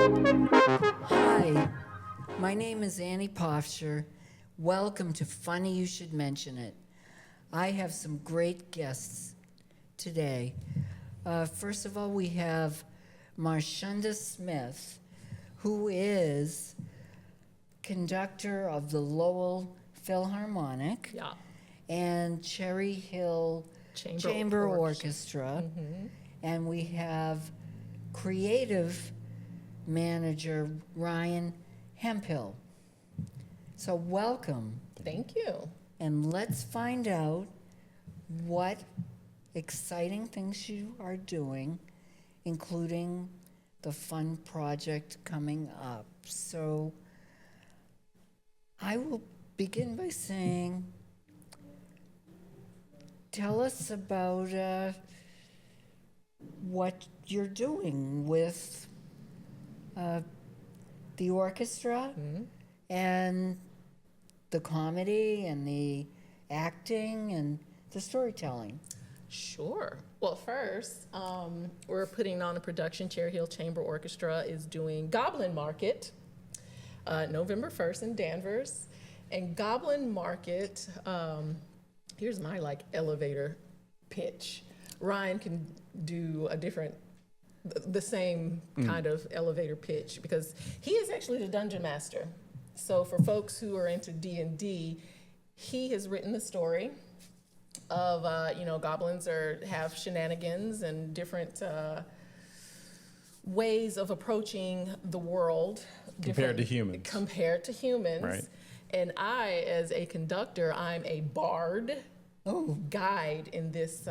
Hi, my name is Annie Pofscher. Welcome to Funny You Should Mention It. I have some great guests today. First of all, we have Marshunda Smith, who is conductor of the Lowell Philharmonic Yeah. and Cherry Hill Chamber Orchestra. And we have creative manager Ryan Hemphill. So welcome, Thank you. and let's find out what exciting things you are doing, including the fun project coming up. So I will begin by saying, tell us about what you're doing with the orchestra and the comedy and the acting and the storytelling. Sure. Well, first, we're putting on a production. Cherry Hill Chamber Orchestra is doing Goblin Market, November 1st in Danvers. And Goblin Market, here's my elevator pitch. Ryan can do the same kind of elevator pitch because he is actually the dungeon master. So for folks who are into D&D, he has written the story of, goblins have shenanigans and different ways of approaching the world. Compared to humans. Compared to humans. Right. And I, as a conductor, I'm a bard guide in this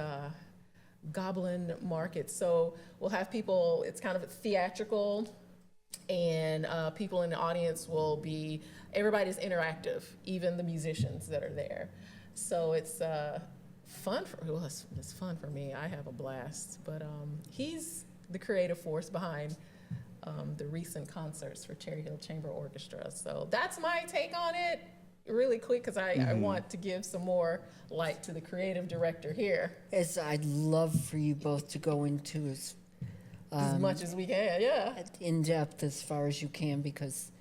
Goblin Market. So we'll have people, it's kind of theatrical, and people in the audience will be, everybody's interactive, even the musicians that are there. So it's fun it's fun for me. I have a blast. But he's the creative force behind the recent concerts for Cherry Hill Chamber Orchestra. So that's my take on it. Really quick, because I want to give some more light to the creative director here. As I'd love for you both to go into as much as we can, yeah. in depth as far as you can, because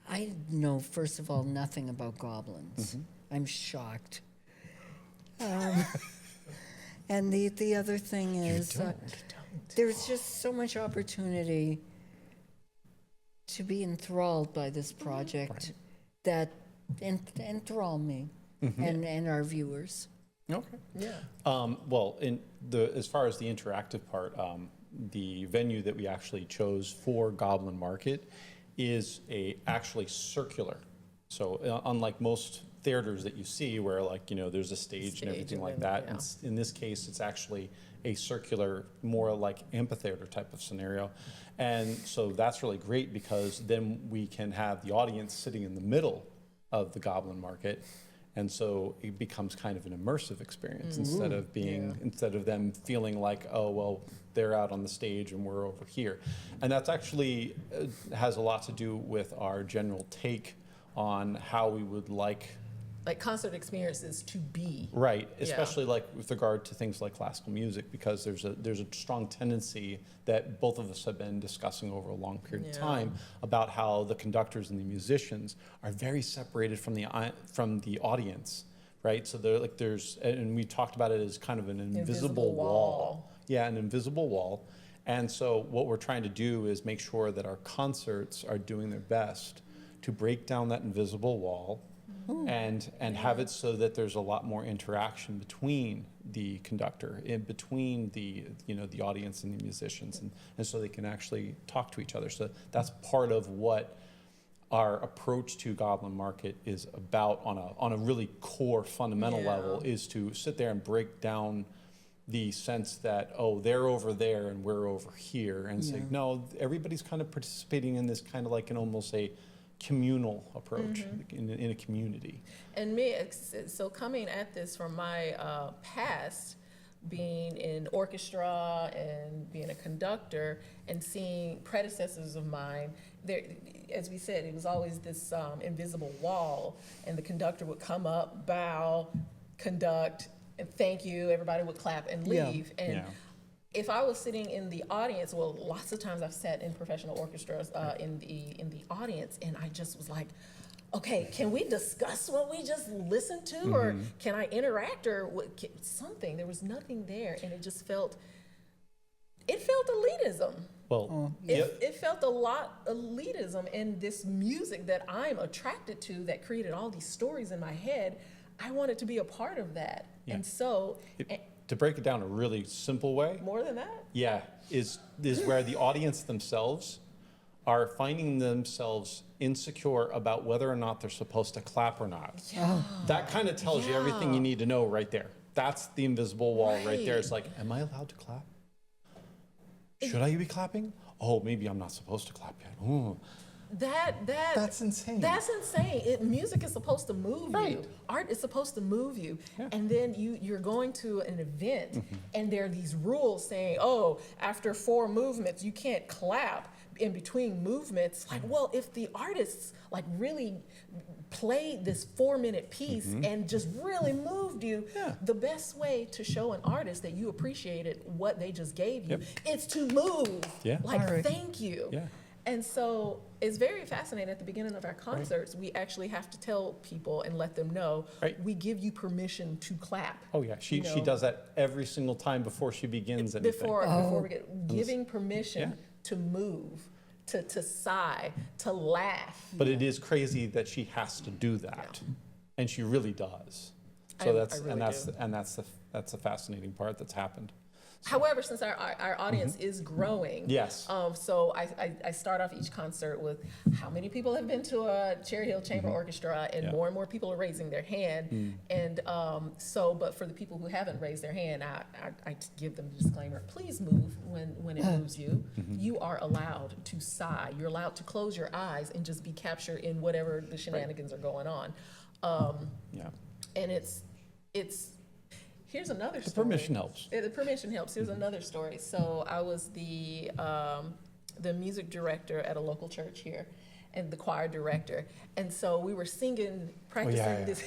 I know, first of all, nothing about goblins. I'm shocked. And the other thing is, there's just so much opportunity to be enthralled by this project that enthrall me and our viewers. Okay. Yeah. Well, as far as the interactive part, the venue that we actually chose for Goblin Market is actually circular. So unlike most theaters that you see where there's a stage and everything like that, yeah. in this case it's actually a circular, more like amphitheater type of scenario. And so that's really great because then we can have the audience sitting in the middle of the Goblin Market, and so it becomes kind of an immersive experience instead of them feeling like, oh well, they're out on the stage and we're over here. And that's actually has a lot to do with our general take on how we would like concert experiences to be. Right, especially with regard to things like classical music, because there's a strong tendency that both of us have been discussing over a long period of time about how the conductors and the musicians are very separated from the audience, right? So and we talked about it as kind of an invisible wall. Yeah, an invisible wall. And so what we're trying to do is make sure that our concerts are doing their best to break down that invisible wall. And have it so that there's a lot more interaction between the conductor, between the audience and the musicians, and so they can actually talk to each other. So that's part of what our approach to Goblin Market is about on a really core fundamental level, is to sit there and break down the sense that, oh, they're over there and we're over here, and say, no, everybody's kind of participating in this kind of like an almost a communal approach in a community. And so coming at this from my past, being in orchestra and being a conductor and seeing predecessors of mine, there, as we said, it was always this invisible wall, and the conductor would come up, bow, conduct, and thank you, everybody would clap and leave. And if I was sitting in the audience, well, lots of times I've sat in professional orchestras in the audience, and I just was like, okay, can we discuss what we just listened to, or can I interact, or something? There was nothing there, and it felt elitism. Well, It felt a lot elitism, and this music that I'm attracted to that created all these stories in my head, I wanted to be a part of that. Yeah. And so, to break it down a really simple way, more than that? yeah, is where the audience themselves are finding themselves insecure about whether or not they're supposed to clap or not. Yeah. That kind of tells you everything you need to know right there. That's the invisible wall right there. Right. It's like, am I allowed to clap? Should I be clapping? Oh, maybe I'm not supposed to clap yet. Ooh. That's insane. That's insane. Music is supposed to move Right. you. Art is supposed to move you. Yeah. And then you're going to an event, and there are these rules saying, oh, after 4 movements, you can't clap in between movements. Like, well, if the artists like really played this 4-minute piece and just really moved you, the best way to show an artist that you appreciated what they just gave you is to move. Yeah. Like, All right. thank you. Yeah. And so it's very fascinating. At the beginning of our concerts, we actually have to tell people and let them know, we give you permission to clap. Oh yeah, she You know, does that every single time before she begins anything. Before we get giving permission to move, to sigh, to laugh. But it is crazy that she has to do that, and she really does. So I really that's the fascinating part that's happened. However, since our audience is growing, Yes. So I start off each concert with how many people have been to a Cherry Hill Chamber Orchestra, and more people are raising their hand. And but for the people who haven't raised their hand, I give them the disclaimer: please move when it moves you. You are allowed to sigh. You're allowed to close your eyes and just be captured in whatever the shenanigans are going on. And it's. Here's another story. The permission helps. The permission helps. Here's another story. So I was the music director at a local church here, and the choir director. And so we were practicing this.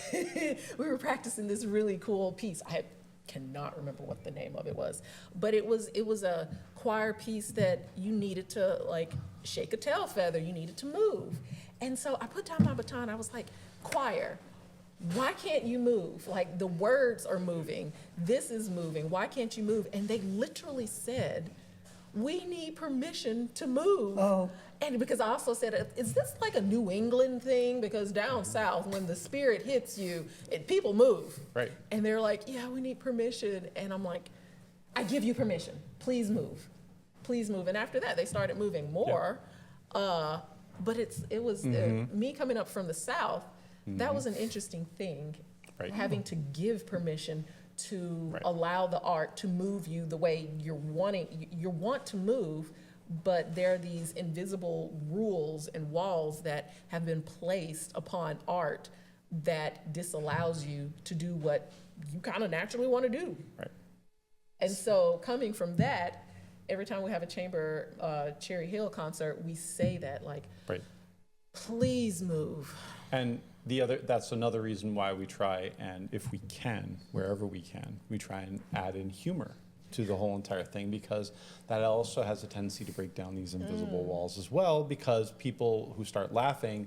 We were practicing this really cool piece. I cannot remember what the name of it was, but it was a choir piece that you needed to like shake a tail feather. You needed to move. And so I put down my baton. I was like, choir, why can't you move? Like, the words are moving. This is moving. Why can't you move? And they literally said, we need permission to move. Oh. And because I also said, is this like a New England thing? Because down south, when the spirit hits you, people move. Right. And they're like, yeah, we need permission. And I'm like, I give you permission. Please move. Please move. And after that, they started moving more. But it was me coming up from the south. That was an interesting thing, having to give permission to allow the art to move you the way you want to move, but there are these invisible rules and walls that have been placed upon art that disallows you to do what you kind of naturally want to do. Right. And so coming from that, every time we have a chamber Cherry Hill concert, we say that, like, please move. And that's another reason why we try, and if we can, wherever we can, we try and add in humor to the whole entire thing, because that also has a tendency to break down these invisible walls as well, because people who start laughing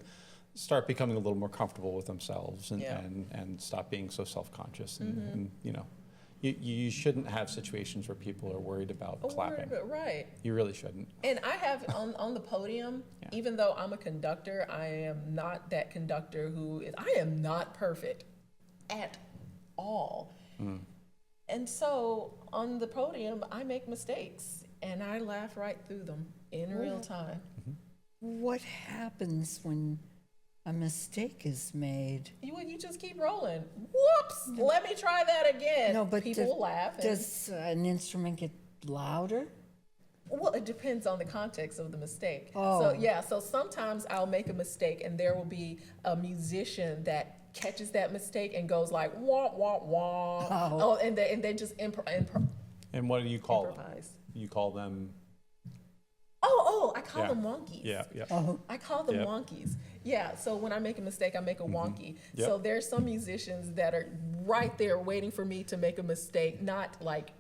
start becoming a little more comfortable with themselves and stop being so self-conscious. And you know, you shouldn't have situations where people are worried about clapping. Right. You really shouldn't. And I have on the podium, even though I'm a conductor, I am not that conductor I am not perfect at all. And so on the podium, I make mistakes and I laugh right through them in real time. What happens when a mistake is made? You just keep rolling. Whoops! Let me try that again. No, but people laugh. Does an instrument get louder? Well, it depends on the context of the mistake. Oh. So sometimes I'll make a mistake and there will be a musician that catches that mistake and goes like, wah, wah, wah. And they just And what do you call them? improvise. You call them? I call them wonkies. Yeah. I call them wonkies. Yeah, so when I make a mistake, I make a wonky. Yep. So there's some musicians that are right there waiting for me to make a mistake, not like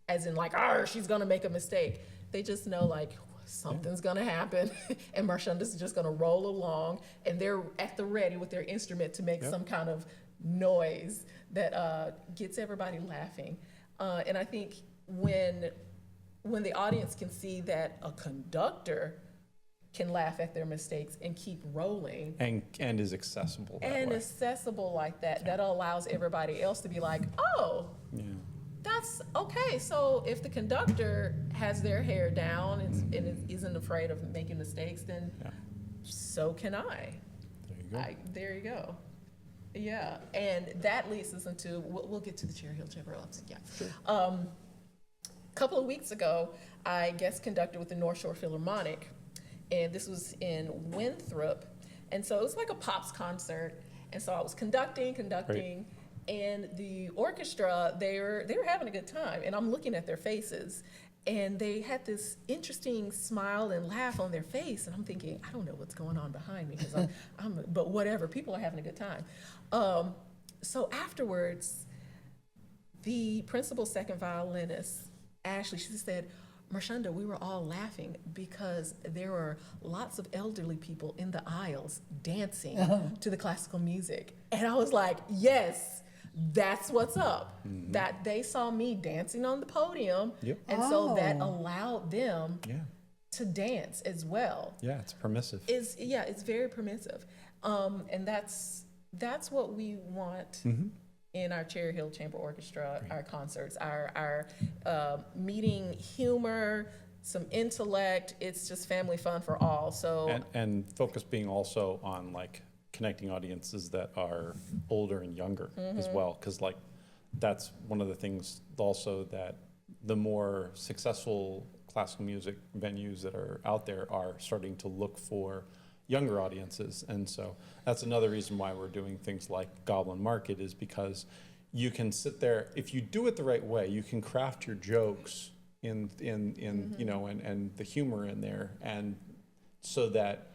as in like, she's gonna make a mistake. They just know like something's gonna happen, and Marshunda's just gonna roll along, and they're at the ready with their instrument to make some kind of noise that gets everybody laughing. And I think when the audience can see that a conductor can laugh at their mistakes and keep rolling, and is accessible that and way. accessible like that, that allows everybody else to be like, oh, that's okay. So if the conductor has their hair down and isn't afraid of making mistakes, then so can I. There you go. There you go. Yeah, and that leads us into, we'll get to the Cherry Hill Chamber of Commerce. Yeah. Sure. Couple of weeks ago, I guest conducted with the North Shore Philharmonic, and this was in Winthrop, and so it was like a pops concert, and so I was conducting, Right. and the orchestra, they were having a good time, and I'm looking at their faces, and they had this interesting smile and laugh on their face, and I'm thinking, I don't know what's going on behind me, because but whatever, people are having a good time. So afterwards, the principal second violinist, Ashley, she said, Marshunda, we were all laughing because there were lots of elderly people in the aisles dancing to the classical music. And I was like, yes, that's what's up. Mm-hmm. That they saw me dancing on the podium, and so that allowed them to dance as well. Yeah, it's permissive. It's very permissive. And that's what we want in our Cherry Hill Chamber Orchestra, our concerts, our meeting humor, some intellect. It's just family fun for all. So And focus being also on like connecting audiences that are older and younger as well, because like that's one of the things also that the more successful classical music venues that are out there are starting to look for younger audiences. And so that's another reason why we're doing things like Goblin Market, is because you can sit there, if you do it the right way, you can craft your jokes in you know, and the humor in there, and so that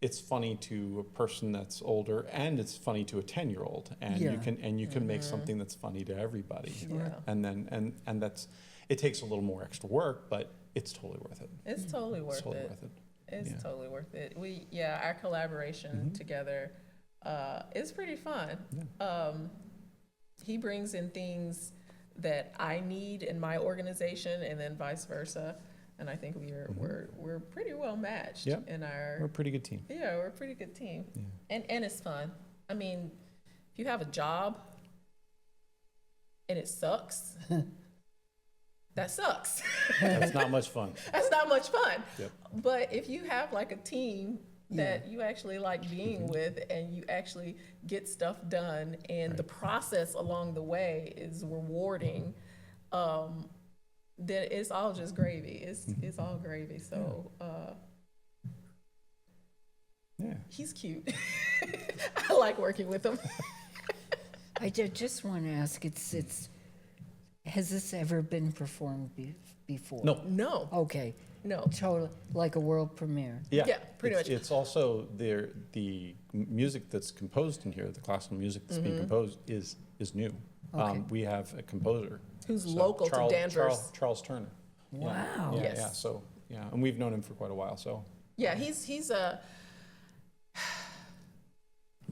it's funny to a person that's older, and it's funny to a 10-year-old, and you can make something that's funny to everybody. And then and that's, it takes a little more extra work, but it's totally worth it. it's totally worth It's totally it. worth it. It's totally worth it. Our collaboration together is pretty fun. He brings in things that I need in my organization, and then vice versa. And I think we're pretty well matched in our. We're a pretty good team. Yeah, we're a pretty good team, and it's fun. I mean, if you have a job and it sucks, that sucks. That's not much fun. That's not much fun. Yep. But if you have like a team that you actually like being with, and you actually get stuff done, and the process along the way is rewarding, then it's all just gravy. It's all gravy. So he's cute. I like working with him. I just want to ask, has this ever been performed before? No. No. Okay. No. Totally, like a world premiere. Yeah, pretty much. It's also the music that's composed in here, the classical music that's being composed is new. Okay. We have a composer Who's local to Danvers. Charles Turner. Wow. Yeah, Yes. yeah. So and we've known him for quite a while. So Yeah, he's a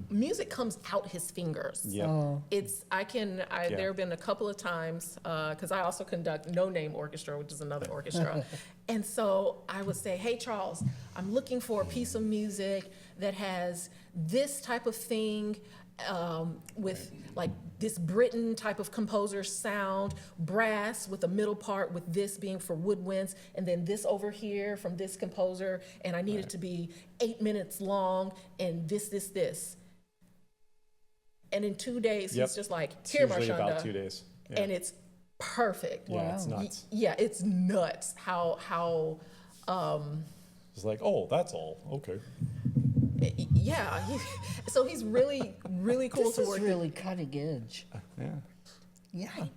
music comes out his fingers. yeah. Oh, There have been a couple of times, because I also conduct No Name Orchestra, which is another orchestra. And so I would say, hey, Charles, I'm looking for a piece of music that has this type of thing, with like this Britain type of composer sound, brass with a middle part with this being for woodwinds, and then this over here from this composer, and I need it to be 8 minutes long, and this. And in 2 days, he's just like, It's here, usually Marshunda. about 2 days. Yeah. And it's perfect. Yeah, it's Wow. nuts. Yeah, it's nuts how It's like, oh, that's all. Okay. so he's really, really cool this to is work really cutting edge. Yeah. Yeah.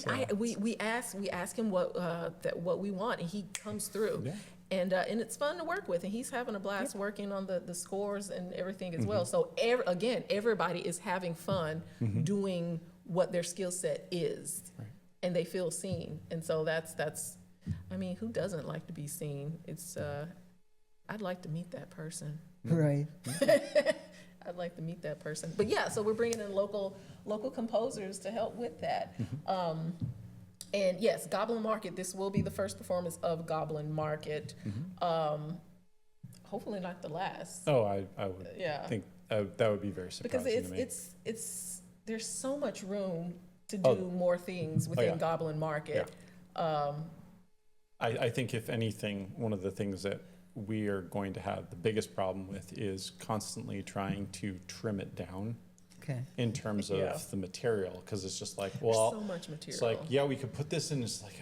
Right. We ask him what we want, and he comes through. Yeah. And it's fun to work with, and he's having a blast working on the scores and everything as well. So everybody is having fun doing what their skill set is. Right. and they feel seen. And so that's, I mean, who doesn't like to be seen? It's, I'd like to meet that person. Right. I'd like to meet that person. But yeah, so we're bringing in local composers to help with that. And yes, Goblin Market, this will be the first performance of Goblin Market. Hopefully not the last. Oh, I would Yeah. think that would be very Because surprising to me. it's there's so much room to do more things within yeah. Goblin Market. I think if anything, one of the things that we are going to have the biggest problem with is constantly trying to trim it down Okay. in terms of Yeah. the material, because it's just like, There's well, so much material. it's like, yeah, we could put this in, it's like,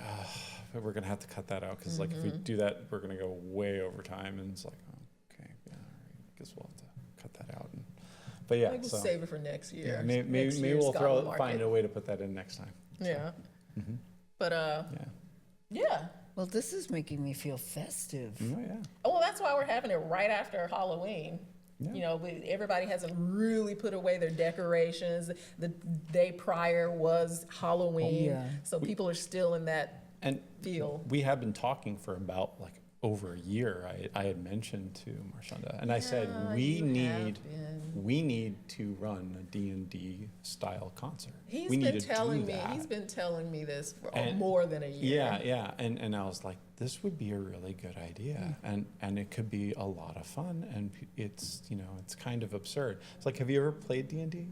but we're gonna have to cut that out, because like if we do that, we're gonna go way over time, and it's like, oh, okay, yeah, all right, I guess we'll have to cut that out. But yeah, Maybe we'll so save it for next year. yeah, maybe we'll find a way to put that in next time. Yeah. But Yeah. yeah. Well, this is making me feel festive. Oh yeah. Oh, well, that's why we're having it right after Halloween. Yeah. You know, everybody hasn't really put away their decorations. The day prior was Halloween, Yeah. so people are still in that And feel. we had been talking for about like over a year. I had mentioned to Marshunda, and I said Yeah, we you have need to run a D&D style concert. He's we need been to do telling me. that. He's been telling me this for And- more than a year. Yeah, and I was like, this would be a really good idea, and it could be a lot of fun, and it's it's kind of absurd. It's like, have you ever played D&D?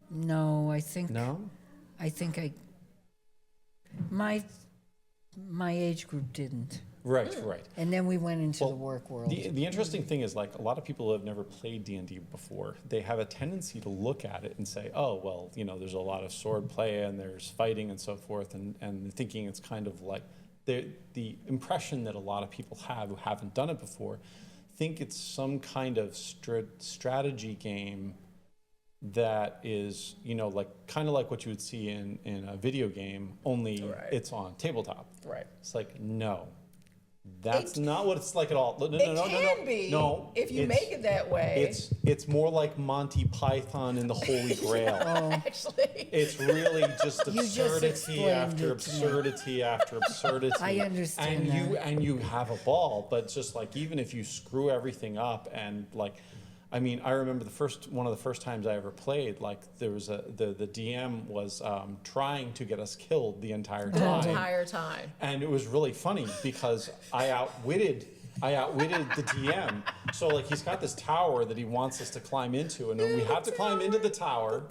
No, I think No. my age group didn't. Right. And then we went into Well, the work world. The interesting thing is, like, a lot of people who have never played D&D before, they have a tendency to look at it and say, oh, well, there's a lot of sword play and there's fighting and so forth, and thinking it's kind of like the impression that a lot of people have who haven't done it before think it's some kind of strategy game that is, like kind of like what you would see in a video game, only Right. it's on tabletop. Right. It's like, no. That's not what it's like at all. No, It can be if you make it that way. It's more like Monty Python and the Holy Grail. Actually. It's really just You just absurdity explained after it to me. absurdity after absurdity. I understand and you have a ball, but just like, even if you screw everything up, and like, I mean, I remember one of the first times I ever played, like there was the DM was trying to get us killed the entire time. The entire time. And it was really funny because I outwitted the DM. So like, he's got this tower that he wants us to climb into, and then we have to climb into the tower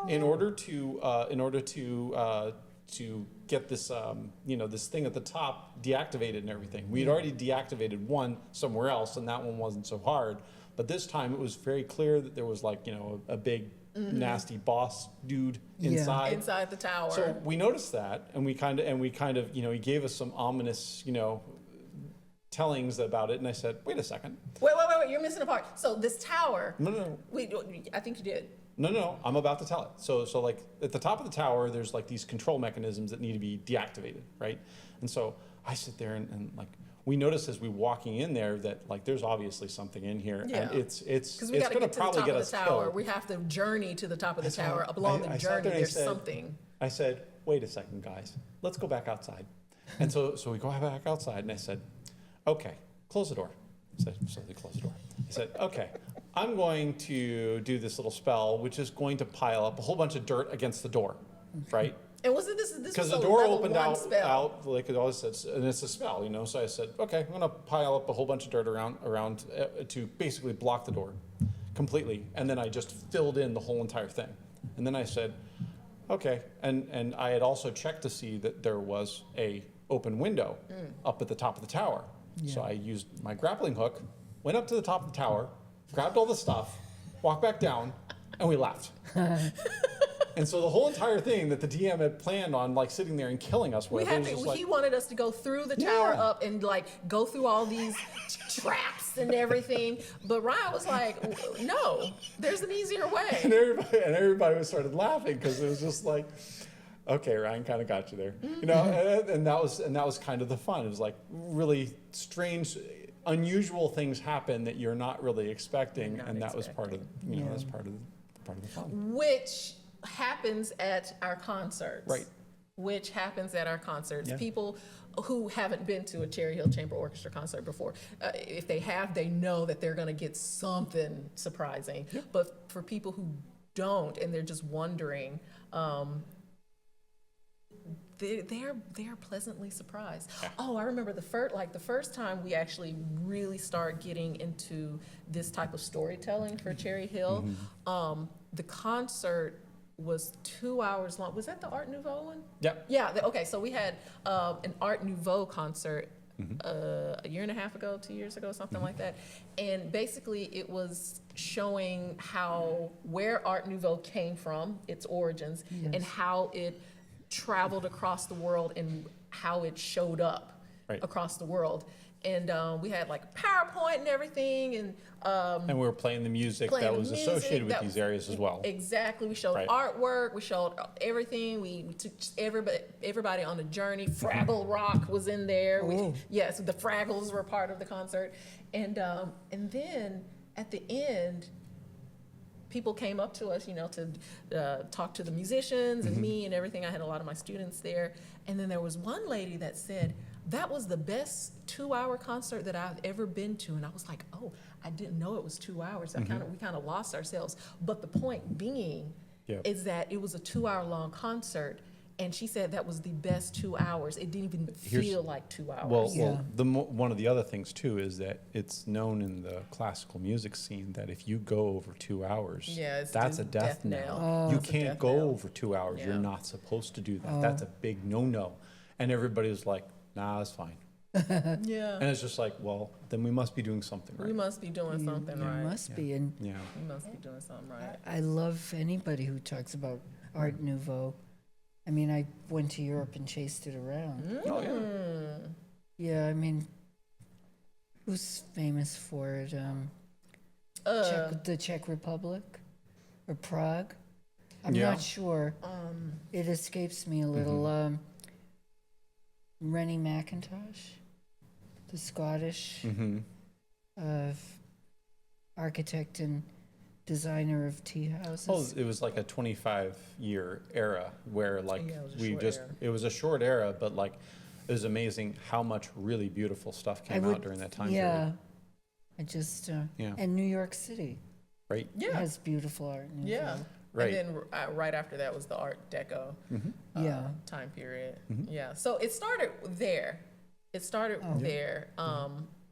in order to get this this thing at the top deactivated and everything. We had already deactivated one somewhere else, and that one wasn't so hard. But this time it was very clear that there was like, a big nasty boss dude inside. Inside the tower. So we noticed that, and we kind of, he gave us some ominous, tellings about it, and I said, wait a second. Wait, you're missing a part. So this tower. No. I think you did. No, I'm about to tell it. So like at the top of the tower, there's like these control mechanisms that need to be deactivated, right? And so I sit there and like, we notice as we walking in there that like there's obviously something in here, Yeah. and it's Because we got to going get to to the probably top get of us the tower. killed. We have to journey to the top of the So tower. Along the I sat journey, there and I there's said- something. I said, wait a second, guys, let's go back outside. And so we go back outside, and I said, okay, close the door. So they closed the door. I said, okay, I'm going to do this little spell, which is going to pile up a whole bunch of dirt against the door, right? And was it this Because was the a door level opened one out, spell? like it always says, and it's a spell, So I said, okay, I'm going to pile up a whole bunch of dirt around to basically block the door completely. And then I just filled in the whole entire thing. And then I said, okay. And I had also checked to see that there was a open window up at the top of the tower. So I used my grappling hook, went up to the top of the tower, grabbed all the stuff, walked back down, and we left. And so the whole entire thing that the DM had planned on like sitting there and killing us with, it was just like, He wanted us to go through the tower Yeah. up and like go through all these traps and everything. But Ryan was like, no, there's an easier way. and everybody started laughing because it was just like, okay, Ryan kind of got you there, and that was kind of the fun. It was like really strange, unusual things happen that you're not really expecting, and that was part of that's part of the fun. Which happens at our concerts. Right. which happens at our concerts. Yeah. People who haven't been to a Cherry Hill Chamber Orchestra concert before, if they have, they know that they're going to get something surprising. But for people who don't and they're just wondering, they're pleasantly surprised. Oh, I remember the first time we actually really started getting into this type of storytelling for Cherry Hill. The concert was 2 hours long. Was that the Art Nouveau one? Yep. Yeah. Okay. So we had an Art Nouveau concert a year and a half ago, 2 years ago, something like that. And basically, it was showing where Art Nouveau came from, its origins, and how it traveled across the world and how it showed up across the world. And we had like PowerPoint and everything, and we were playing the music that was associated with these areas as well. Exactly. We showed artwork. We showed everything. We took everybody on a journey. Fraggle Rock was in there. Yes, the Fraggles were part of the concert. And then at the end, people came up to us, to talk to the musicians and me and everything. I had a lot of my students there. And then there was one lady that said, that was the best 2-hour concert that I've ever been to. And I was like, oh, I didn't know it was 2 hours. We kind of lost ourselves. But the point being is that it was a 2-hour long concert. And she said that was the best 2 hours. It didn't even feel like 2 hours. Well, one of the other things too is that it's known in the classical music scene that if you go over 2 hours, that's a death knell. You can't go over 2 hours. You're not supposed to do that. That's a big no-no. And everybody was like, nah, it's fine. Yeah. And it's just like, well, then we must be doing something right. We must be doing something right. Must be. And We must be doing something right. I love anybody who talks about Art Nouveau. I mean, I went to Europe and chased it around. Oh, yeah. Yeah, I mean, who's famous for it? The Czech Republic or Prague? I'm not sure. It escapes me a little. Rennie McIntosh, the Scottish architect and designer of tea houses. Oh, it was like a 25-year era where like it was a short era. it was a short era, but like it was amazing how much really beautiful stuff came out during that time period. I just and New York City Right? has beautiful art. Yeah. Right. And then right after that was the Art Deco time period. Yeah. So it started there.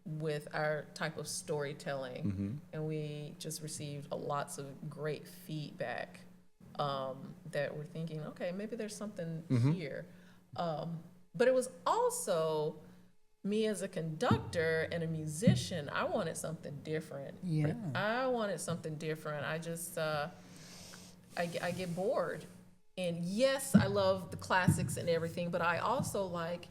With our type of storytelling. And we just received lots of great feedback that we're thinking, okay, maybe there's something here. But it was also me as a conductor and a musician, I wanted something different. Yeah. I wanted something different. I just... I get bored. And yes, I love the classics and everything, but I also like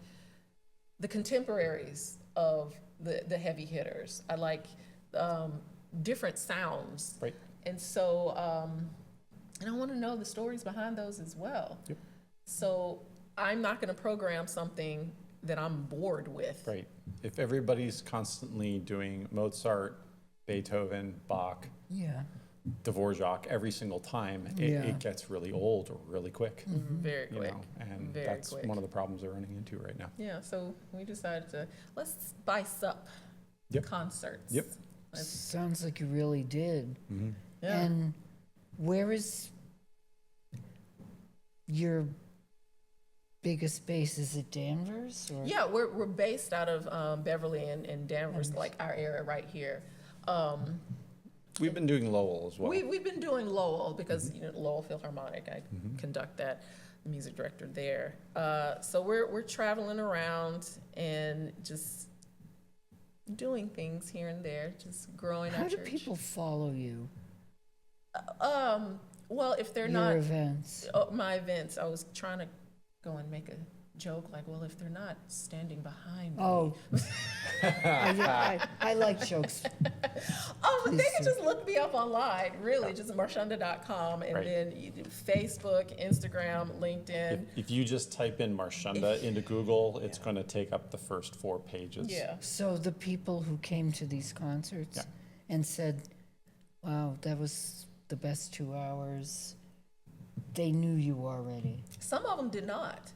the contemporaries of the heavy hitters. I like different sounds. Right. And so, and I want to know the stories behind those as well. Yep. So I'm not going to program something that I'm bored with. Right. If everybody's constantly doing Mozart, Beethoven, Bach, Dvorak every single time, it gets really old or really quick. Very quick. And Very that's quick. one of the problems we're running into right now. Yeah, so we decided let's spice up concerts. Yep. Sounds like you really did. Yeah. And where is your biggest base? Is it Danvers? Or? Yeah, we're based out of Beverly and Danvers, like our area right here. We've been doing Lowell as well. We've been doing Lowell because Lowell Philharmonic. I conduct that, the music director there. So we're traveling around and just doing things here and there, just growing our How do church. people follow you? Well, if they're Your not events. my events, I was trying to go and make a joke like, well, if they're not standing behind me. Oh, I like jokes. Oh, but they can just look me up online, really, just marshunda.com, and then you do Facebook, Instagram, LinkedIn. If you just type in Marshunda into Google, it's going to take up the first 4 pages. Yeah. So the people who came to these concerts and said, wow, that was the best 2 hours, they knew you already. Some of them did not.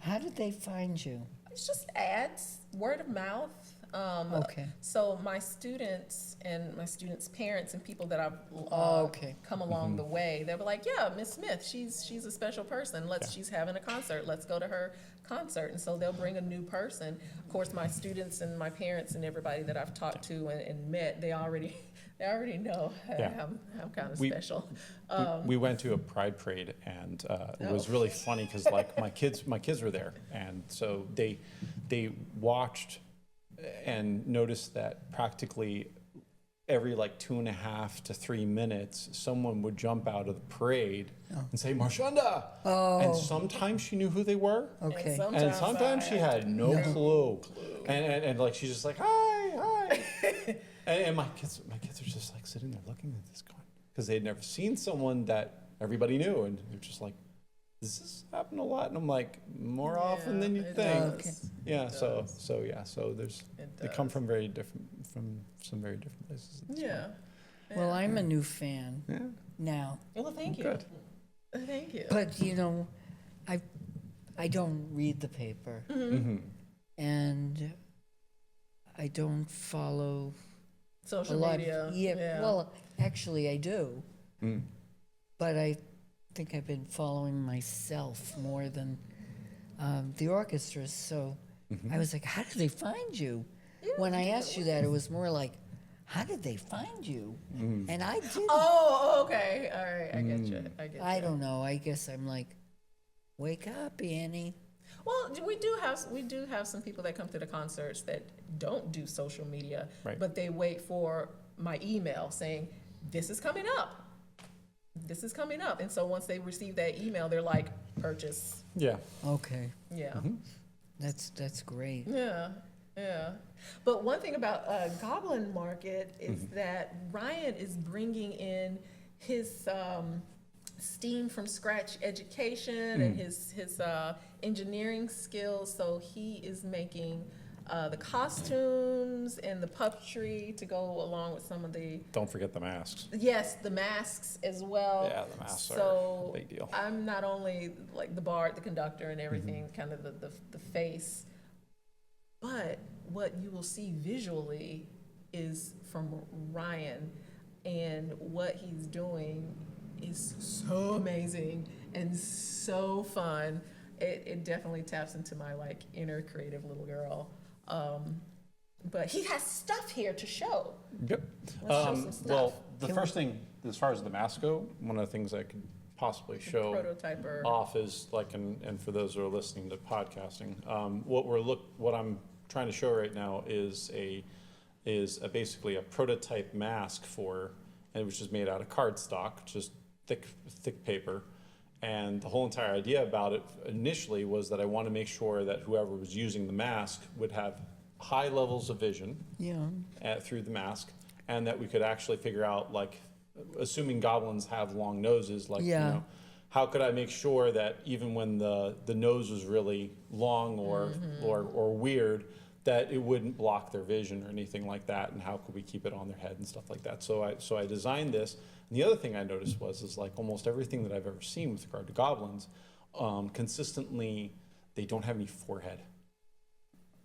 How did they find you? It's just ads, word of mouth. Okay. So my students and my students' parents and people that I've Okay. come along the way, they were like, "Yeah, Miss Smith, she's a special person. She's having a concert. Let's go to her concert." And so they'll bring a new person. Of course, my students and my parents and everybody that I've talked to and met, they already know I'm kind of special. We went to a pride parade, and it was really funny because like my kids were there, and so they watched and noticed that practically every like 2.5 to 3 minutes, someone would jump out of the parade and say, "Marshunda!" And sometimes she knew who they were, Okay. And sometimes she had no clue. And like she's just like, "Hi." and my kids are just like sitting there looking at this going, because they'd never seen someone that everybody knew, and they're just like, "Does this happen a lot?" And I'm like, "More often than you it think." does. Yeah. It So does. there's It they come does. from some very different places. It's Yeah. Well, I'm a new fan fun. Yeah. now. Well, thank you. Good. Thank you. But, I don't read the paper. Mm-hmm. And I don't follow a Social lot media. of, well, actually I do, Mm. but I think I've been following myself more than the orchestras. So I was like, how did they find you? When I asked you that, it was more like, how did they find you? And I didn't. Oh, okay. All right. I get you. I don't know. I guess I'm like, wake up, Annie. Well, we do have some people that come to the concerts that don't do social media, Right. but they wait for my email saying, "This is coming up. This is coming up." And so once they receive that email, they're like, "Purchase." Yeah. Okay, Yeah. that's great. Yeah. Yeah. But one thing about Goblin Market is that Ryan is bringing in his STEAM from scratch education and his engineering skills. So he is making the costumes and the puppetry to go along with some of the, Don't forget the masks. yes, the masks as well. Yeah, the masks are So a big deal. I'm not only like the bard, the conductor and everything, kind of the face, but what you will see visually is from Ryan, and what he's doing is so amazing and so fun. It definitely taps into my like inner creative little girl. But he has stuff here to show. Yep. Let's show some stuff. Well, the first thing, as far as the masks go, one of the things I could possibly show Prototyper. off is like, and for those who are listening to podcasting, what I'm trying to show right now is basically a prototype mask which is made out of cardstock, just thick paper. And the whole entire idea about it initially was that I want to make sure that whoever was using the mask would have high levels of vision Yeah. through the mask, and that we could actually figure out, like, assuming goblins have long noses, like, Yeah. how could I make sure that even when the nose was really long or weird, that it wouldn't block their vision or anything like that, and how could we keep it on their head and stuff like that. So I designed this. And the other thing I noticed is like almost everything that I've ever seen with regard to goblins, consistently, they don't have any forehead.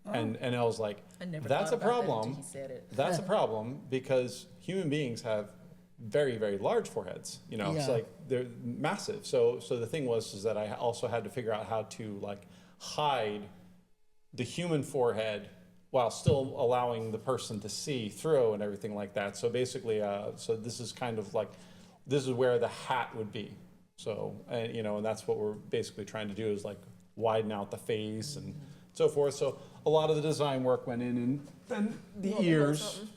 And I was like, I never that's thought a about that problem. until he said it. That's a problem, because human beings have very, very large foreheads. It's Yeah. like they're massive. So the thing is that I also had to figure out how to like hide the human forehead while still allowing the person to see through and everything like that. So basically, so this is kind of like, this is where the hat would be. So, and that's what we're basically trying to do, is like widen out the face and so forth. So a lot of the design work went in, and the You want me to hold ears, something?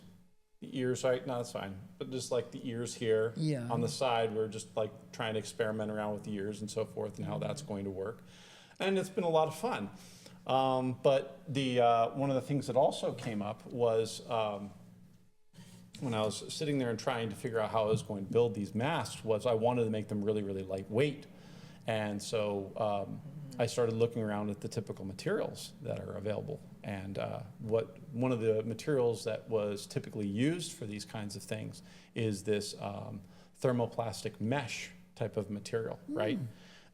the ears, right? No, that's fine. But just like the ears here Yeah. on the side, we're just like trying to experiment around with the ears and so forth and how that's going to work. And it's been a lot of fun. But the one of the things that also came up was when I was sitting there and trying to figure out how I was going to build these masks, was I wanted to make them really, really lightweight. And so I started looking around at the typical materials that are available. And one of the materials that was typically used for these kinds of things is this thermoplastic mesh type of material, right?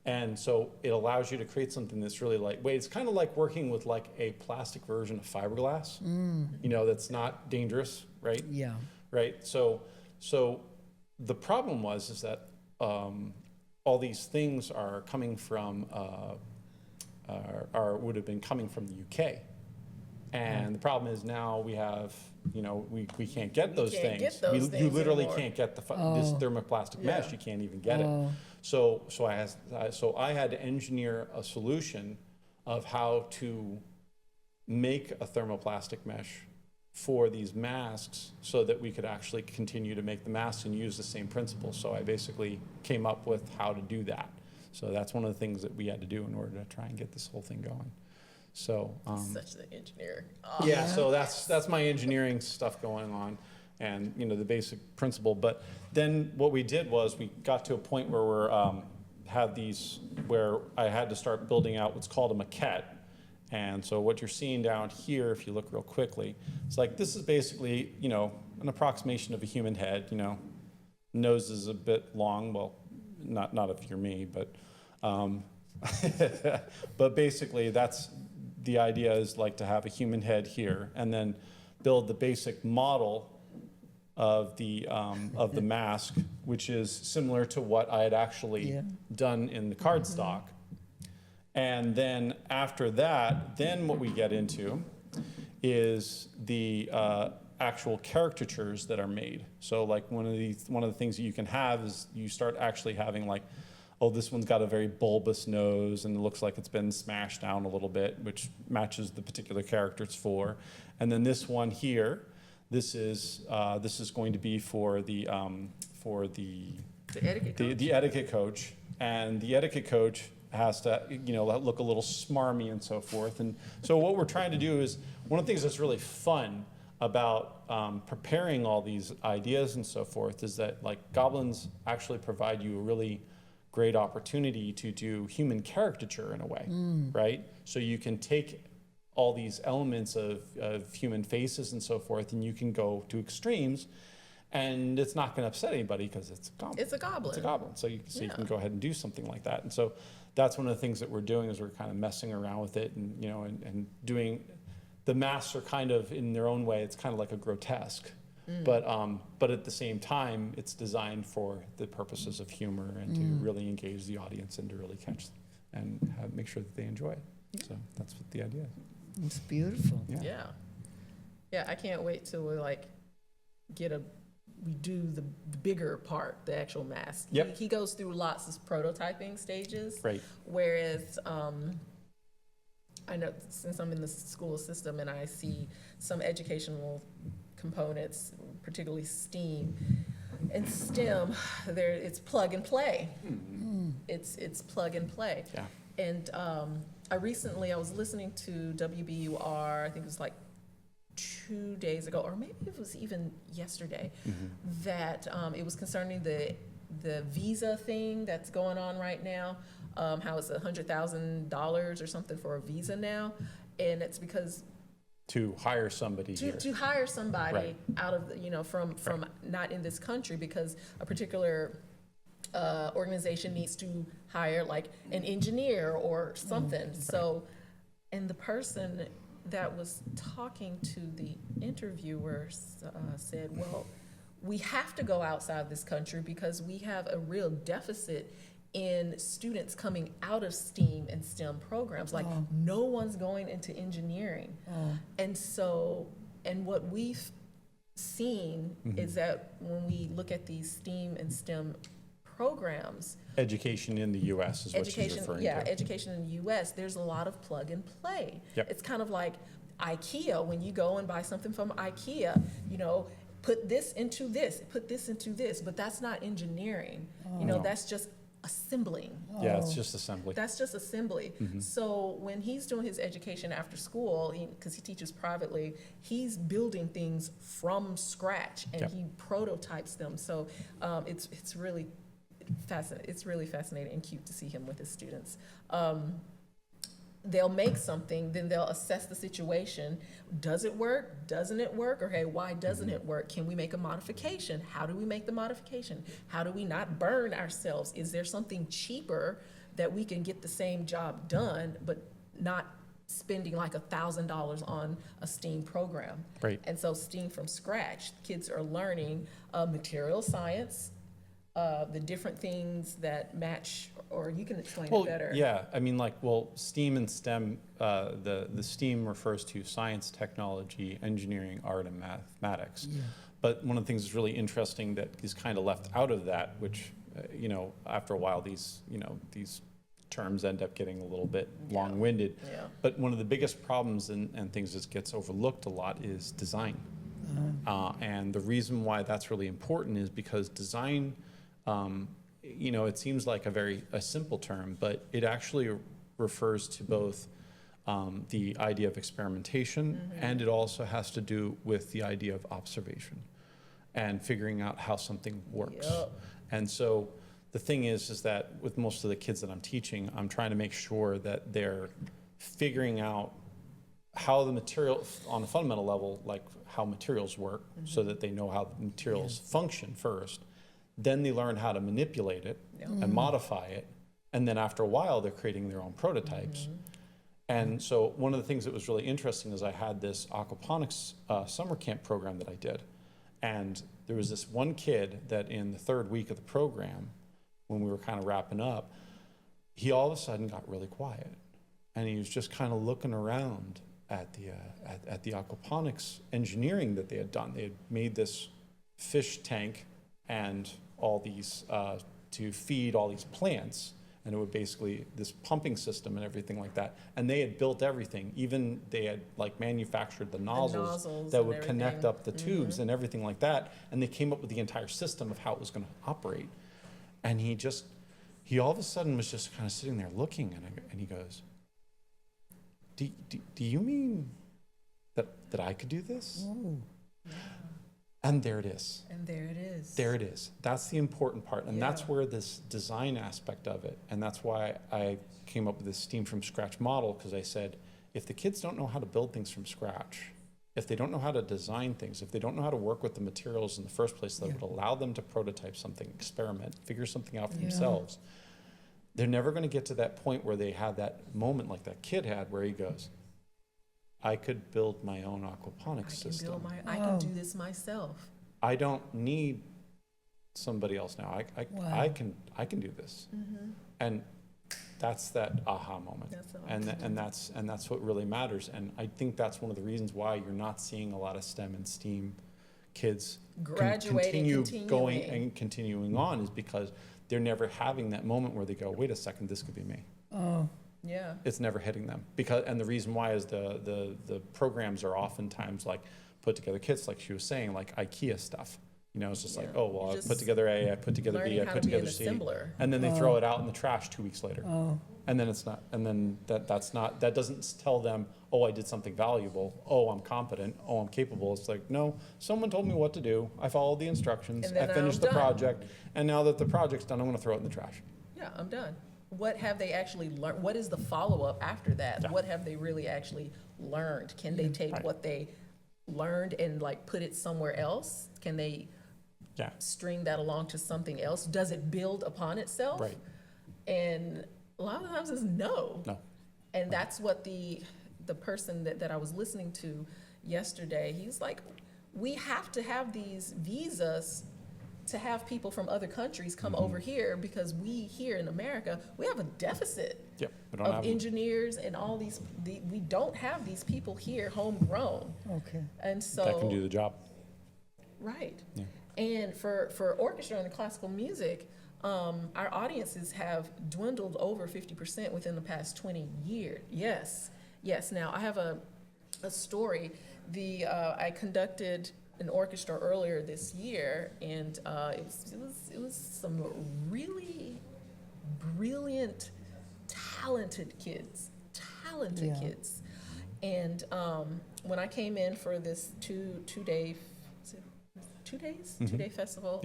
And so it allows you to create something that's really lightweight. It's kind of like working with like a plastic version of fiberglass, you know, that's not dangerous, right? Yeah. Right. So the problem is that all these things are coming from would have been coming from the UK. And the problem is now we have, you know, we can't get those can't things. get those You things literally anymore. can't get this thermoplastic mesh. You can't even get Oh. it. So I had to engineer a solution of how to make a thermoplastic mesh for these masks so that we could actually continue to make the masks and use the same principles. So I basically came up with how to do that. So that's one of the things that we had to do in order to try and get this whole thing going. So Such the engineer. Oh, yeah, so that's my engineering stuff going on, and you know the basic principle. But then what we did was we got to a point where we're had these where I had to start building out what's called a maquette. And so what you're seeing down here, if you look real quickly, it's like this is basically, you know, an approximation of a human head. You know, nose is a bit long. Well, not if you're me, but but basically that's the idea is like to have a human head here and then build the basic model of the mask, which is similar to what I had actually done in the cardstock. And then after that, then what we get into is the actual caricatures that are made. So like one of the things that you can have is you start actually having like, oh, this one's got a very bulbous nose and it looks like it's been smashed down a little bit, which matches the particular character it's for. And then this one here, this is going to be for the etiquette coach. the etiquette coach, and the etiquette coach has to, you know, look a little smarmy and so forth. And so what we're trying to do is, one of the things that's really fun about preparing all these ideas and so forth is that like goblins actually provide you a really great opportunity to do human caricature in a way, right? So you can take all these elements of human faces and so forth, and you can go to extremes, and it's not going to upset anybody because it's a goblin. It's a goblin. It's a goblin. So you can go ahead and do something like that. And so that's one of the things that we're doing is we're kind of messing around with it, and you know, and doing. The masks are kind of in their own way. It's kind of like a grotesque. But at the same time, it's designed for the purposes of humor and to really engage the audience and to really catch them and make sure that they enjoy it. So that's what the idea is. It's beautiful. Yeah, I can't wait till we like we do the bigger part, the actual mask. Yep. He goes through lots of prototyping stages. Right. Whereas I know since I'm in the school system and I see some educational components, particularly STEAM and STEM, it's plug and play. It's plug and play. Yeah. And I was listening to WBUR, I think it was like 2 days ago, or maybe it was even yesterday, that it was concerning the visa thing that's going on right now, how it's $100,000 or something for a visa now. And it's because To hire somebody here. to hire somebody Right. out of from not in this country because a particular organization needs to hire like an engineer or something. So, and the person that was talking to the interviewer said, well, we have to go outside this country because we have a real deficit in students coming out of STEAM and STEM programs. Like no one's going into engineering. And so, and what we've seen is that when we look at these STEAM and STEM programs, Education in the U.S. is what she's referring to. education in the U.S., there's a lot of plug and play. Yep. It's kind of like IKEA. When you go and buy something from IKEA, you know, put this into this, put this into this, but that's not engineering. You know, No. that's just assembling. Yeah, it's just assembly. That's just assembly. So when he's doing his education after school, because he teaches privately, he's building things from scratch and Yep. he prototypes them. So it's really fascinating. It's really fascinating and cute to see him with his students. They'll make something, then they'll assess the situation. Does it work? Doesn't it work? Or hey, why doesn't it work? Can we make a modification? How do we make the modification? How do we not burn ourselves? Is there something cheaper that we can get the same job done, but not spending like $1,000 on a STEAM program. Right. And so STEAM from scratch, kids are learning material science, the different things that match, or you can explain it better. Yeah, I mean, like, well, STEAM and STEM, the STEAM refers to science, technology, engineering, art, and mathematics. Yeah. But one of the things that's really interesting that is kind of left out of that, which, you know, after a while, these terms end up getting a little bit long-winded. Yeah. But one of the biggest problems and things that gets overlooked a lot is design. And the reason why that's really important is because design, you know, it seems like a simple term, but it actually refers to both the idea of experimentation, and it also has to do with the idea of observation and figuring out how something works. Yep. And so the thing is that with most of the kids that I'm teaching, I'm trying to make sure that they're figuring out how the material, on a fundamental level, like how materials work, so that they know how the materials function first. Then they learn how to manipulate it and modify it. And then after a while, they're creating their own prototypes. And so one of the things that was really interesting is I had this aquaponics summer camp program that I did. And there was this one kid that in the third week of the program, when we were kind of wrapping up, he all of a sudden got really quiet. And he was just kind of looking around at the aquaponics engineering that they had done. They had made this fish tank and all these, to feed all these plants. And it would basically, this pumping system and everything like that. And they had built everything. Even they had like manufactured the nozzles that would connect up the tubes and everything like that. And they came up with the entire system of how it was going to operate. And he all of a sudden was just kind of sitting there looking, and he goes, do you mean that I could do this? Whoa. And there it is. And there it is. There it is. That's the important part. And that's where this design aspect of it, and that's why I came up with this STEAM from scratch model, because I said, if the kids don't know how to build things from scratch, if they don't know how to design things, if they don't know how to work with the materials in the first place that would allow them to prototype something, experiment, figure something out for themselves, they're never going to get to that point where they have that moment like that kid had where he goes, I could build my own aquaponics system. I can do this myself. I don't need somebody else now. I can do this. And that's that aha moment. And that's what really matters. And I think that's one of the reasons why you're not seeing a lot of STEM and STEAM kids continuing on, is because they're never having that moment where they go, wait a second, this could be me. Oh. Yeah. It's never hitting them, and the reason why is the programs are oftentimes like put together kits, like she was saying, like IKEA stuff. You know, it's just like, oh well, I put together A, I put together B, I put together C, and then they throw it out in the trash 2 weeks later. And then it's not, and then that doesn't tell them, oh, I did something valuable. Oh, I'm competent. Oh, I'm capable. It's like, no, someone told me what to do. I followed the instructions. I finished the project, and now that the project's done, I'm going to throw it in the trash. Yeah, I'm done. What have they actually learned? What is the follow-up after that? Yeah. What have they really actually learned? Can they take what they learned and like put it somewhere else? Can they string that along to something else? Does it build upon itself? Right. And a lot of times it's no. And that's what the person that I was listening to yesterday, he's like, we have to have these visas to have people from other countries come over here, because we here in America, we have a deficit of engineers and all these, we don't have these people here homegrown. Okay. And so that can do the job. Right. Yeah. And for orchestra and classical music, our audiences have dwindled over 50% within the past 20 years. Yes. Now I have a story. I conducted an orchestra earlier this year, and it was some really brilliant, talented kids. And when I came in for this two-day festival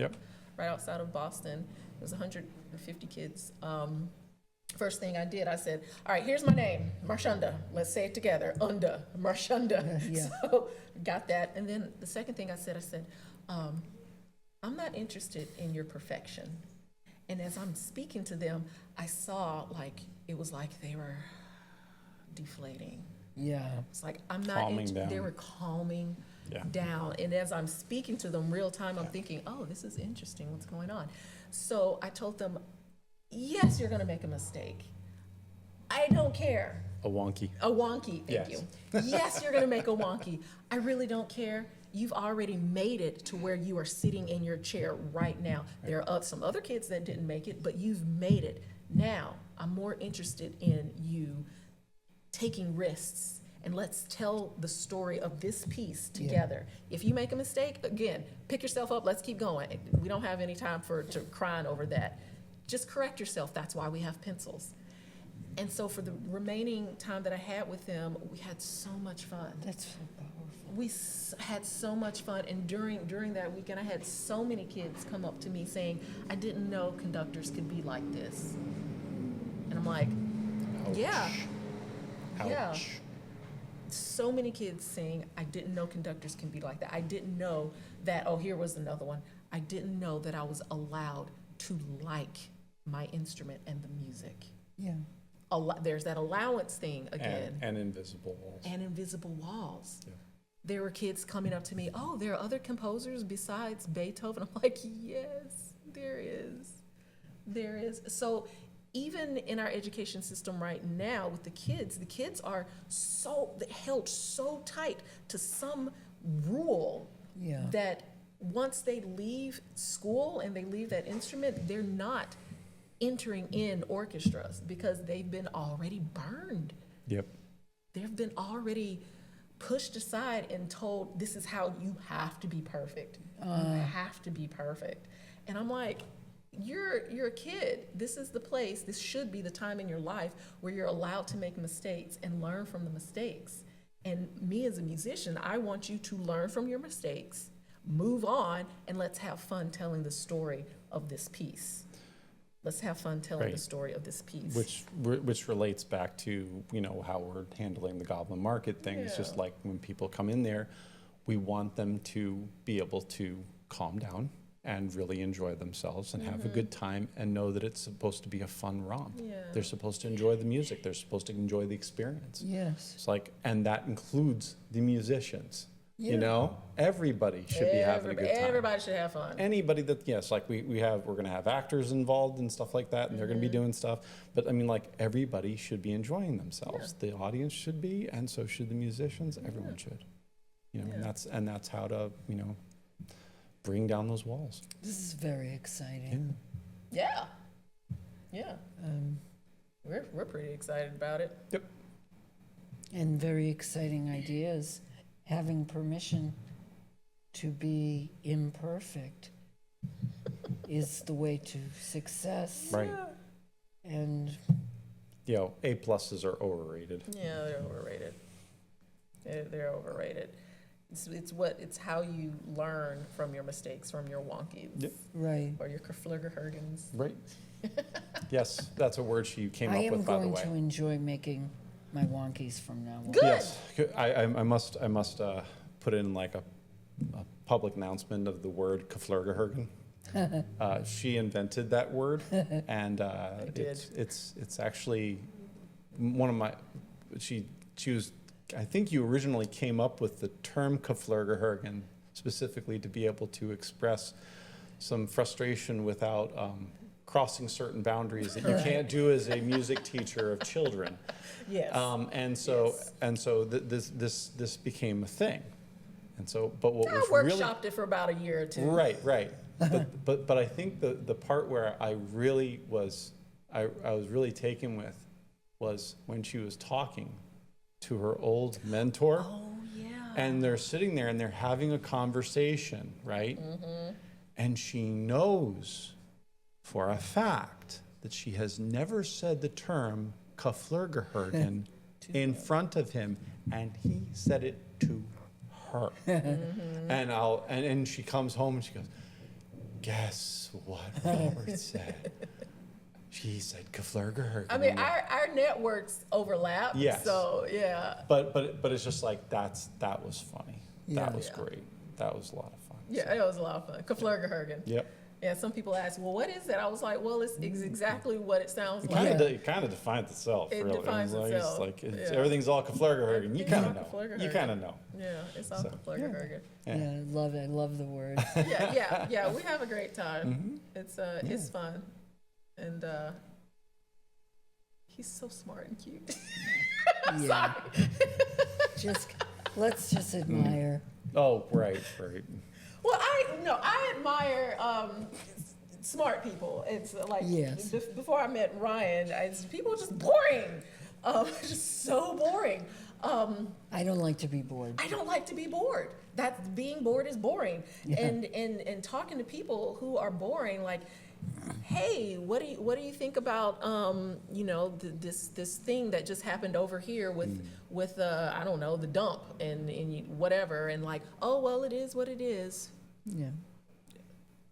right outside of Boston, it was 150 kids. First thing I did, I said, all right, here's my name, Marshunda. Let's say it together, Marshunda. Yeah. So got that. And then the second thing I said, I'm not interested in your perfection. And as I'm speaking to them, I saw it was like they were deflating. Yeah. It's like I'm not Calming down. They were calming Yeah. down. And as I'm speaking to them real time, I'm thinking, oh, this is interesting. What's going on? So I told them, yes, you're going to make a mistake. I don't care. A wonky. A wonky, thank Yes. you. Yes, you're going to make a wonky. I really don't care. You've already made it to where you are sitting in your chair right now. There are some other kids that didn't make it, but you've made it. Now, I'm more interested in you taking risks, and let's tell the story of this piece together. If you make a mistake, again, pick yourself up, let's keep going. We don't have any time to crying over that. Just correct yourself. That's why we have pencils. And so for the remaining time that I had with them, we had so much fun. That's so powerful. We had so much fun, and during that weekend, I had so many kids come up to me saying, I didn't know conductors could be like this. And I'm like, yeah. Yeah. Ouch. So many kids saying, I didn't know conductors can be like that. I didn't know that, oh, here was another one. I didn't know that I was allowed to like my instrument and the music. Yeah. There's that allowance thing again. And invisible walls. And invisible walls. Yeah. There were kids coming up to me, oh, there are other composers besides Beethoven. I'm like, yes, there is. There is. So even in our education system right now with the kids are held so tight to some rule that once they leave school and they leave that instrument, they're not entering in orchestras because they've been already burned. Yep. They've been already pushed aside and told, this is how you have to be perfect. You have to be perfect. And I'm like, you're a kid. This is the place, this should be the time in your life where you're allowed to make mistakes and learn from the mistakes. And me as a musician, I want you to learn from your mistakes, move on, and let's have fun telling the story of this piece. Let's have fun telling the story of this piece. Which relates back to, how we're handling the Goblin Market thing. It's just like when people come in there, we want them to be able to calm down and really enjoy themselves and have a good time and know that it's supposed to be a fun romp. Yeah. They're supposed to enjoy the music. They're supposed to enjoy the experience. Yes. It's like, and that includes the musicians. Yeah. Everybody should be having a good time. Everybody should have fun. Anybody that, like we're going to have actors involved and stuff like that, and they're going to be doing stuff. But I mean, like, everybody should be enjoying themselves. The audience should be, and so should the musicians. Everyone should. And that's how to, bring down those walls. This is very exciting. Yeah. We're pretty excited about it. Yep. And very exciting ideas. Having permission to be imperfect is the way to success. Right. And A pluses are overrated. Yeah, they're overrated. They're overrated. It's how you learn from your mistakes, from your wonkies. Yep. right. Or your Kerflurgerhergens. Right. Yes, that's a word she came I up am with, by the going way. to enjoy making my wonkies from now on. Good. Yes, I must put in like a public announcement of the word Kerflurgerhergen. She invented that word, and it's actually one of my. She was. I think you originally came up with the term Kerflurgerhergen specifically to be able to express some frustration without crossing certain boundaries that you can't do as a music teacher of children. Yes. This became a thing, and so but what I was workshopped it for about a year or two. right. But I think the part where I really was I was really taken with was when she was talking to her old mentor. Oh, yeah. And they're sitting there and they're having a conversation, right? Mm-hmm. And she knows for a fact that she has never said the term Kerflurgerhergen in front of him, and he said it to her. Mm-hmm. And she comes home and she goes, "Guess what Robert said?" She said Kerflurgerhergen. I mean, our networks overlap. Yes. So yeah. But it's just like that was funny. That was Yeah. great. That was a lot of fun. Yeah, it was a lot of fun. Kerflurgerhergen. Yep. Yeah, some people ask, well, what is that? I was like, well, it's exactly what it sounds It like. kind of defines itself, It really. defines It's itself. like Yeah. everything's all Geflurgerhergen. You It's kind all of know. Geflurgerhergen. You kind of know. Yeah, it's all So, Geflurgerhergen. Yeah, I love it. I love the word. Yeah, we have a great time. It's fun. And he's so smart and cute. Yeah. Let's just admire. Oh, right. Well, I admire smart people. It's like Yes. Before I met Ryan, people were just boring, just so boring. I don't like to be bored. I don't like to be bored. That being bored is boring. Yeah. And talking to people who are boring, like, hey, what do you think about this thing that just happened over here with I don't know, the dump and whatever, and like, oh well, it is what it is. Yeah.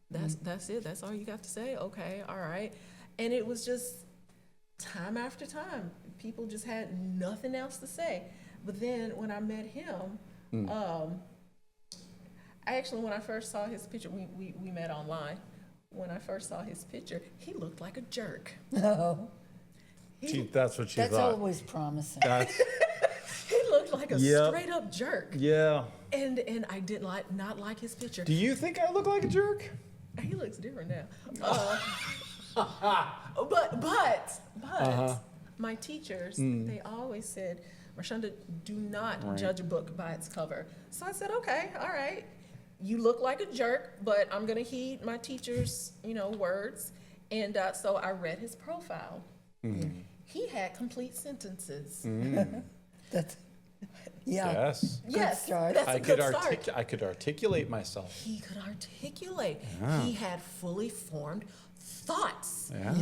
That's it. That's all you got to say. Okay, all right. And it was just time after time, people just had nothing else to say. But then when I met him, when I first saw his picture, we met online. When I first saw his picture, he looked like a jerk. No. That's what she That's thought. always promising. He looked like a Yep. straight up jerk. Yeah. And I did not like his picture. Do you think I look like a jerk? He looks different now. But my teachers, they always said, Marshunda, do not judge a book by its cover. So I said, okay, all right. You look like a jerk, but I'm going to heed my teacher's, words. And so I read his profile. He had complete sentences. That's, yeah. Yes. Yes, start. that's a good start. I could articulate myself. He could articulate. Yeah. He had fully formed thoughts. Yeah.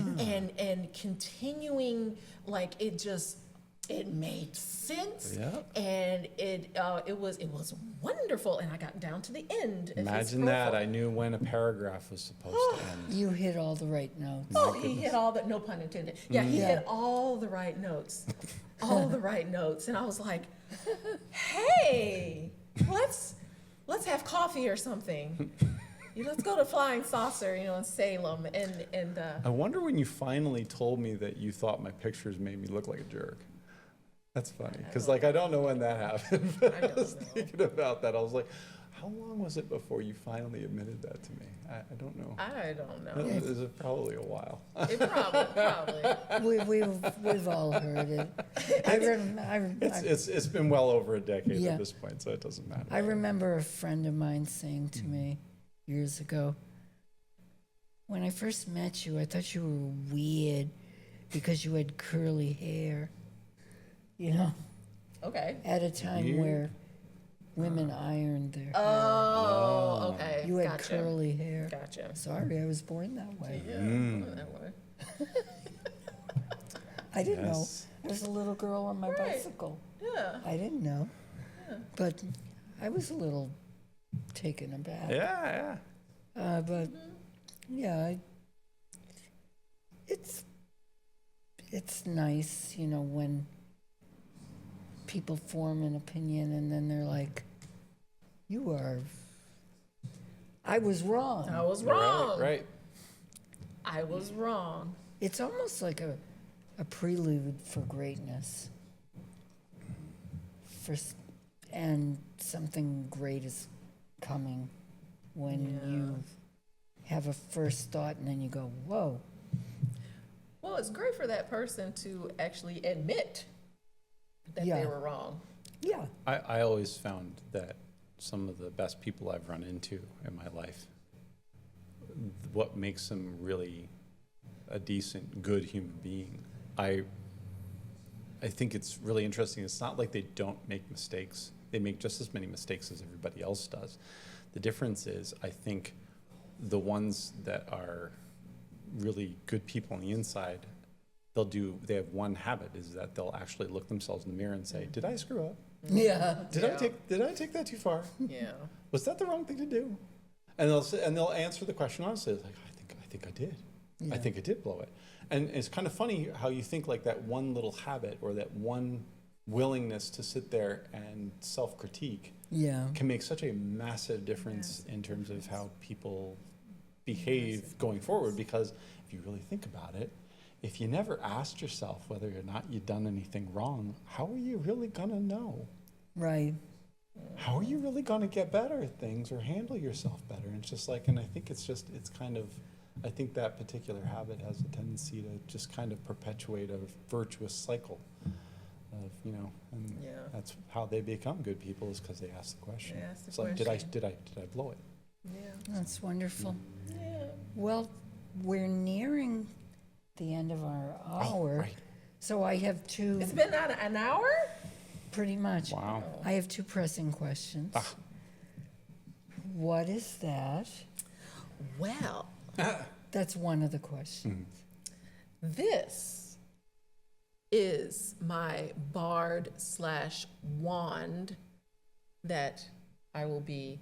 And continuing, like, it made sense. Yeah. And it was wonderful. And I got down to the end of his Imagine that. profile. I knew when a paragraph was supposed to end. You hit all the right notes. Oh, he hit all the, no pun intended. Yeah, he Yeah. hit all the right notes. All the right notes. And I was like, hey, let's have coffee or something. Let's go to Flying Saucer, in Salem. And I wonder when you finally told me that you thought my pictures made me look like a jerk. That's funny, because I don't know when that happened. But I was thinking about that. I was like, how long was it before you finally admitted that to me? I don't know. I don't know. It was probably a while. It probably. We've all heard it. It's been well over a decade Yeah. at this point, so it doesn't matter. I remember a friend of mine saying to me years ago, when I first met you, I thought you were weird because you had curly hair. Okay. At a time Weird. where women ironed their hair. Oh, okay. You had Gotcha. curly hair. Gotcha. Sorry, I was born that way. Yeah, that way. I didn't Yes. know. I was a little girl on my Right. bicycle. Yeah. I didn't know. Yeah. But I was a little taken aback. Yeah. But yeah, it's nice, when people form an opinion and then they're like, I was wrong. I was wrong. Right. I was wrong. It's almost like a prelude for greatness. And something great is coming when you have a first thought and then you go, whoa. Well, it's great for that person to actually admit that Yeah. they were wrong. Yeah. I always found that some of the best people I've run into in my life, what makes them really a decent, good human being, I think it's really interesting. It's not like they don't make mistakes. They make just as many mistakes as everybody else does. The difference is, I think, the ones that are really good people on the inside, they have one habit, is that they'll actually look themselves in the mirror and say, did I screw up? Yeah. Did I take that too far? Yeah. Was that the wrong thing to do? And they'll answer the question honestly. It's like, I think I did. Yeah. I think I did blow it. And it's kind of funny how you think like that one little habit or that one willingness to sit there and self-critique Yeah. can make such a massive difference in terms of how people behave going forward, because if you really think about it, if you never asked yourself whether or not you'd done anything wrong, how are you really gonna know? Right. How are you really gonna get better at things or handle yourself better? And it's just like, and I think it's kind of, I think that particular habit has a tendency to just kind of perpetuate a virtuous cycle of, and Yeah. that's how they become good people, is because they ask the question. They ask the It's like, question. did I blow it? Yeah. That's wonderful. Yeah. Well, we're nearing the end of our hour. right. So I have two, It's been an hour? pretty much. Wow. I have two pressing questions. What is that? Well, That's one of the questions. this is my bard/wand that I will be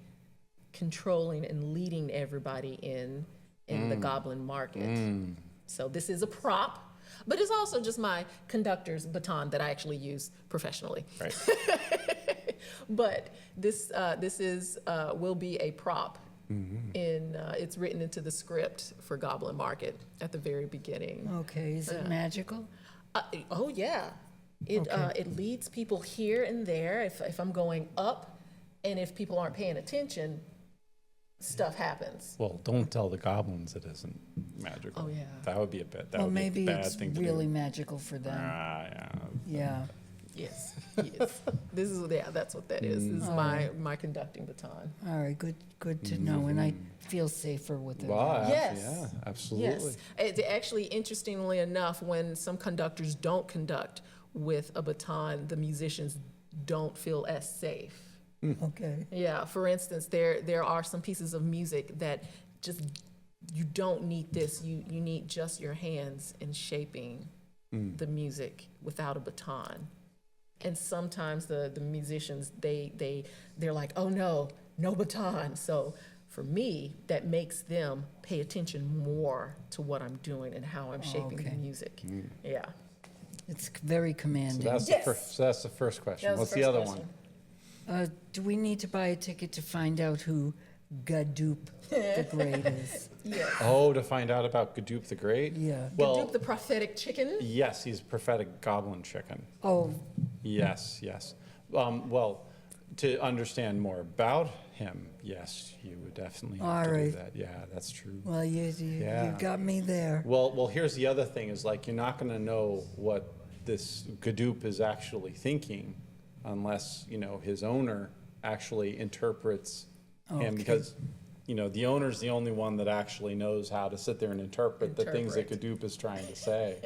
controlling and leading everybody in the Goblin Market. So this is a prop, but it's also just my conductor's baton that I actually use professionally. Right. But this will be a prop. It's written into the script for Goblin Market at the very beginning. Okay, is it magical? Oh yeah, it leads people here and there. If I'm going up, and if people aren't paying attention, stuff happens. Well, don't tell the goblins it isn't magical. Oh, yeah. That would be a bit. That Well, would be a maybe bad it's thing to really do. magical for them. Yeah. Yeah. Yes, yes. That's what that is. This is my conducting baton. All right, good to know, and I feel safer with it. Wow. Yes. Yeah. Absolutely. Yes. It's actually, interestingly enough, when some conductors don't conduct with a baton, the musicians don't feel as safe. Okay. Yeah, for instance, there are some pieces of music that just, you don't need this. You need just your hands in shaping the music without a baton. And sometimes the musicians, they're like, oh no baton. So for me, that makes them pay attention more to what I'm doing and how I'm shaping the okay. music. Yeah. It's very So commanding. that's Yes. that's the first question. That was What's the the first other question. one? Do we need to buy a ticket to find out who Gadoop the Great is? Yeah. Oh, to find out about Gadoop the Great? Yeah. Well, Gadoop the prophetic chicken. yes, he's prophetic goblin chicken. Oh, Yes, yes. Well, to understand more about him, yes, you would definitely have All to right. do that. Yeah, that's true. well, you Yeah. got me there. Well, here's the other thing, is like, you're not going to know what this Gadoop is actually thinking unless, his owner actually interprets him, Okay. because, the owner's the only one that actually knows how to sit there and interpret the things that Interpret. Gadoop is trying to say.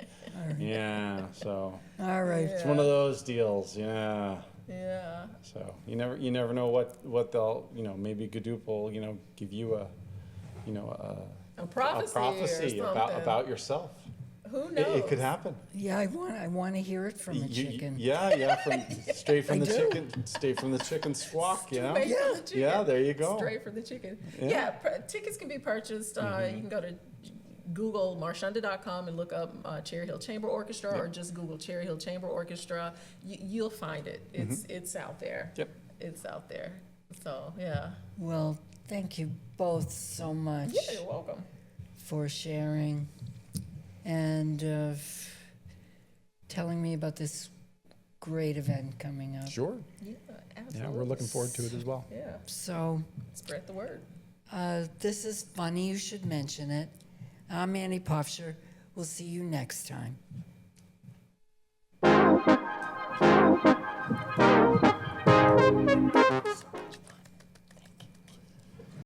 Yeah, so All right. it's one of those deals, yeah. Yeah. So you never know what they'll, maybe Gadoop will, give you a prophecy or something. about yourself. Who knows? It could happen. Yeah, I want to hear it from a chicken. Yeah, straight from I the do. chicken, straight from the chicken squawk, Straight from the chicken. Yeah, there you go. Straight from the chicken. Yeah. Yeah, tickets can be purchased. You can go to Google Marshunda.com and look up Cherry Hill Chamber Orchestra, or just Google Cherry Hill Chamber Orchestra. You'll find it. It's out there. Yep. It's out there. So yeah. Well, thank you both so much Yeah, you're welcome. for sharing and telling me about this great event coming up. Sure. Yeah, absolutely. Yeah, we're looking forward to it as well. Yeah, So spread the word. this is funny. You should mention it. I'm Annie Pofsher. We'll see you next time.